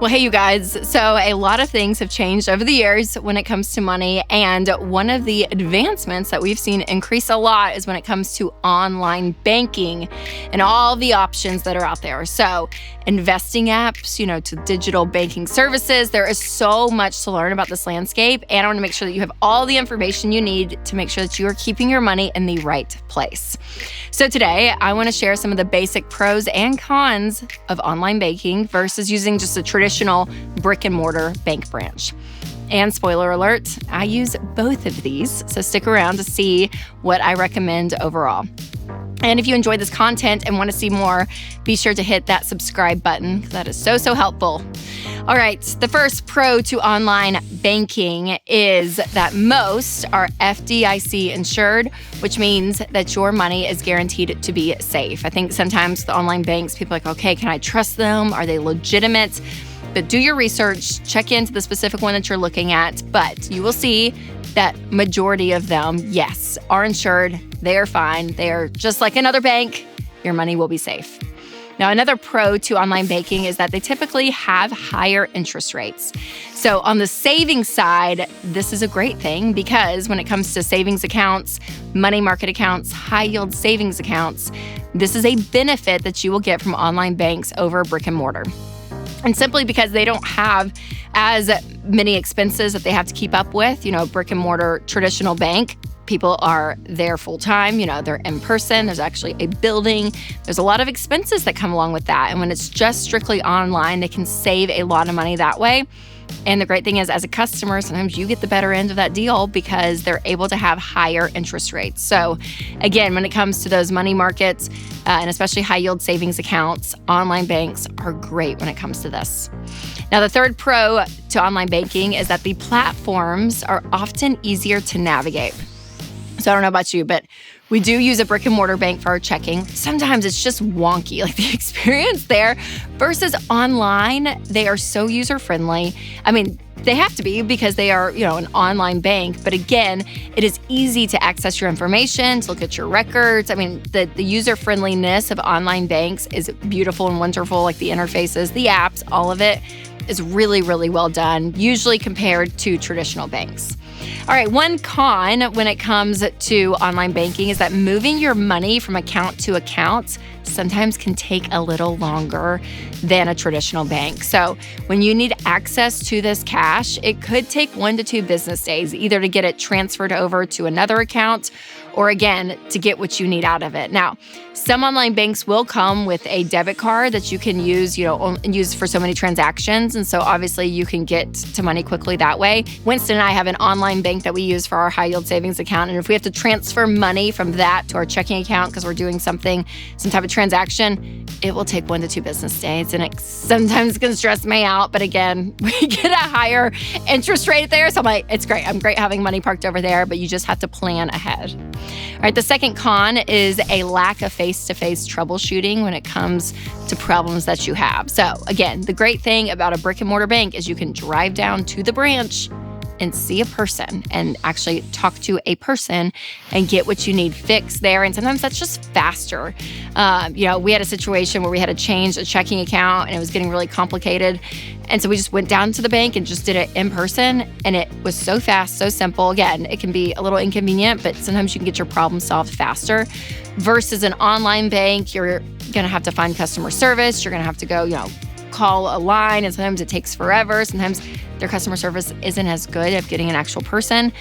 Well, hey, you guys. So a lot of things have changed over the years when it comes to money. And one of the advancements that we've seen increase a lot is when it comes to online banking and all the options that are out there. So investing apps, to digital banking services. There is so much to learn about this landscape. And I want to make sure that you have all the information you need to make sure that you are keeping your money in the right place. So today, I want to share some of the basic pros and cons of online banking versus using just a traditional brick and mortar bank branch. And spoiler alert, I use both of these, so stick around to see what I recommend overall. And if you enjoyed this content and want to see more, be sure to hit that subscribe button because that is so helpful. All right, the first pro to online banking is that most are FDIC insured, which means that your money is guaranteed to be safe. I think sometimes the online banks, people are like, okay, can I trust them? Are they legitimate? But do your research, check into the specific one that you're looking at, but you will see that majority of them, yes, are insured. They are fine. They are just like another bank. Your money will be safe. Now, another pro to online banking is that they typically have higher interest rates. So on the savings side, this is a great thing because when it comes to savings accounts, money market accounts, high yield savings accounts, this is a benefit that you will get from online banks over brick and mortar. And simply because they don't have as many expenses that they have to keep up with, brick and mortar traditional bank, people are there full time, they're in person, there's actually a building, there's a lot of expenses that come along with that. And when it's just strictly online, they can save a lot of money that way. And the great thing is, as a customer, sometimes you get the better end of that deal because they're able to have higher interest rates. So again, when it comes to those money markets, and especially high yield savings accounts, online banks are great when it comes to this. Now, the third pro to online banking is that the platforms are often easier to navigate. So I don't know about you, but we do use a brick and mortar bank for our checking. Sometimes it's just wonky, like the experience there versus online. They are so user friendly. I mean, they have to be because they are, an online bank. But again, it is easy to access your information, to look at your records. I mean, the user friendliness of online banks is beautiful and wonderful, like the interfaces, the apps, all of it is really well done, usually compared to traditional banks. All right, one con when it comes to online banking is that moving your money from account to account sometimes can take a little longer than a traditional bank. So when you need access to this cash, it could take 1 to 2 business days, either to get it transferred over to another account or again, to get what you need out of it. Now, some online banks will come with a debit card that you can use, and use for so many transactions. And so obviously you can get to money quickly that way. Winston and I have an online bank that we use for our high yield savings account. And if we have to transfer money from that to our checking account because we're doing some type of transaction, it will take 1 to 2 business days. And it sometimes can stress me out. But again, we get a higher interest rate there. So I'm like, it's great. I'm great having money parked over there, but you just have to plan ahead. All right, the second con is a lack of face-to-face troubleshooting when it comes to problems that you have. So again, the great thing about a brick and mortar bank is you can drive down to the branch and see a person and actually talk to a person and get what you need fixed there. And sometimes that's just faster. We had a situation where we had to change a checking account and it was getting really complicated. And so we just went down to the bank and just did it in person. And it was so fast, so simple. Again, it can be a little inconvenient, but sometimes you can get your problem solved faster. Versus an online bank, you're going to have to find customer service. You're going to have to go, call a line, and sometimes it takes forever. Sometimes their customer service isn't as good at getting an actual person.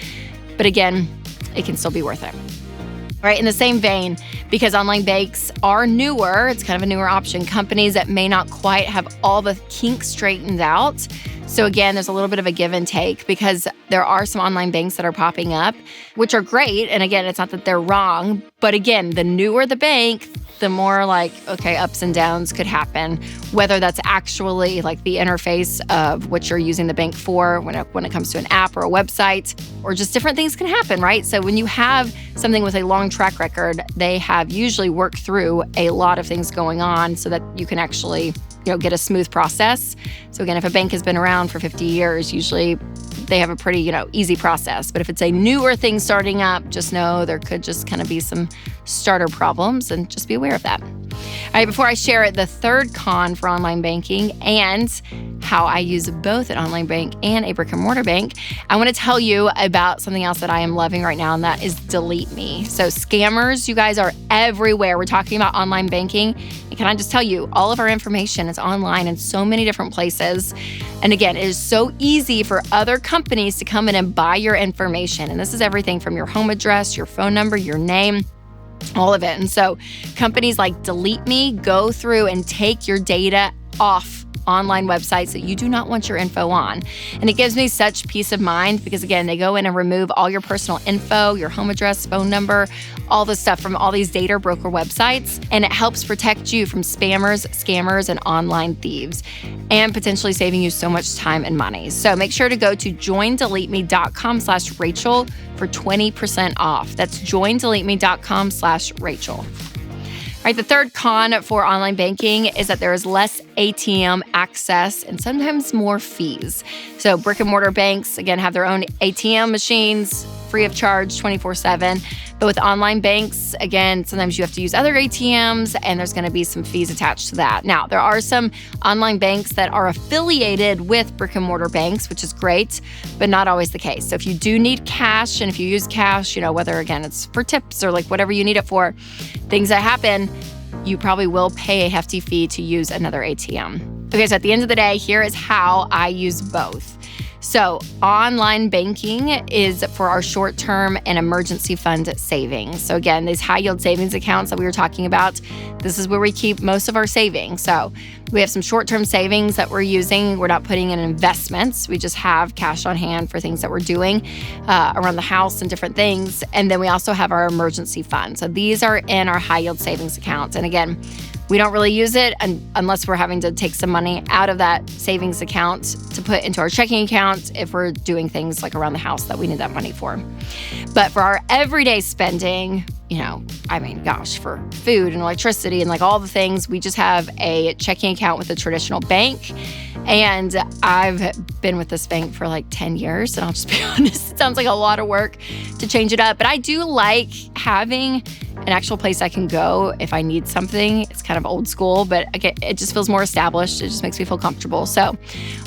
But again, it can still be worth it. All right, in the same vein, because online banks are newer, it's kind of a newer option, companies that may not quite have all the kinks straightened out. So again, there's a little bit of a give and take because there are some online banks that are popping up, which are great. And again, it's not that they're wrong, but again, the newer the bank, the more ups and downs could happen, whether that's actually like the interface of what you're using the bank for when it comes to an app or a website, or just different things can happen, right? So when you have something with a long track record, they have usually worked through a lot of things going on so that you can actually get a smooth process. So again, if a bank has been around for 50 years, usually they have a pretty, easy process. But if it's a newer thing starting up, just know there could just kind of be some starter problems and just be aware of that. All right, before I share the third con for online banking and how I use both an online bank and a brick and mortar bank, I want to tell you about something else that I am loving right now, and that is Delete Me. So scammers, you guys, are everywhere. We're talking about online banking. And can I just tell you, all of our information is online in so many different places. And again, it is so easy for other companies to come in and buy your information. And this is everything from your home address, your phone number, your name, all of it. And so companies like Delete Me go through and take your data off online websites that you do not want your info on. And it gives me such peace of mind because, again, they go in and remove all your personal info, your home address, phone number, all the stuff from all these data broker websites. And it helps protect you from spammers, scammers, and online thieves, and potentially saving you so much time and money. So make sure to go to joindeleteme.com/Rachel for 20% off. That's joindeleteme.com/Rachel. All right, the third con for online banking is that there is less ATM access and sometimes more fees. So brick and mortar banks, again, have their own ATM machines free of charge 24/7. But with online banks, again, sometimes you have to use other ATMs and there's going to be some fees attached to that. Now, there are some online banks that are affiliated with brick and mortar banks, which is great, but not always the case. So if you do need cash, and if you use cash, whether, again, it's for tips or like whatever you need it for, things that happen, you probably will pay a hefty fee to use another ATM. Okay, so at the end of the day, here is how I use both. So online banking is for our short-term and emergency fund savings. So again, these high-yield savings accounts that we were talking about, this is where we keep most of our savings. So we have some short-term savings that we're using. We're not putting in investments. We just have cash on hand for things that we're doing around the house and different things. And then we also have our emergency fund. So these are in our high-yield savings accounts. And again, we don't really use it unless we're having to take some money out of that savings account to put into our checking account if we're doing things like around the house that we need that money for. But for our everyday spending, for food and electricity and like all the things, we just have a checking account with a traditional bank. And I've been with this bank for like 10 years, and I'll just be honest, it sounds like a lot of work to change it up. But I do like having an actual place I can go if I need something. It's kind of old school, but again, it just feels more established. It just makes me feel comfortable. So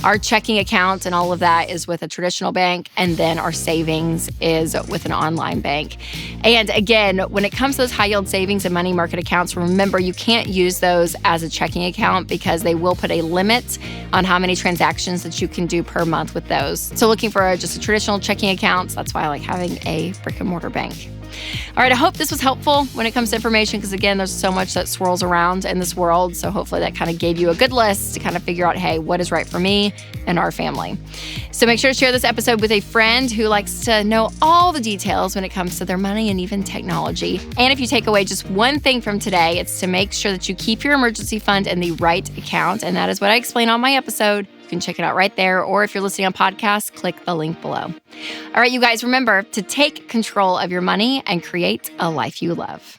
our checking account and all of that is with a traditional bank, and then our savings is with an online bank. And again, when it comes to those high yield savings and money market accounts, remember you can't use those as a checking account because they will put a limit on how many transactions that you can do per month with those. So looking for just a traditional checking account, that's why I like having a brick and mortar bank. All right, I hope this was helpful when it comes to information because, again, there's so much that swirls around in this world. So hopefully that kind of gave you a good list to kind of figure out, hey, what is right for me and our family. So make sure to share this episode with a friend who likes to know all the details when it comes to their money and even technology. And if you take away just one thing from today, it's to make sure that you keep your emergency fund in the right account. And that is what I explain on my episode. You can check it out right there. Or if you're listening on podcasts, click the link below. All right, you guys, remember to take control of your money and create a life you love.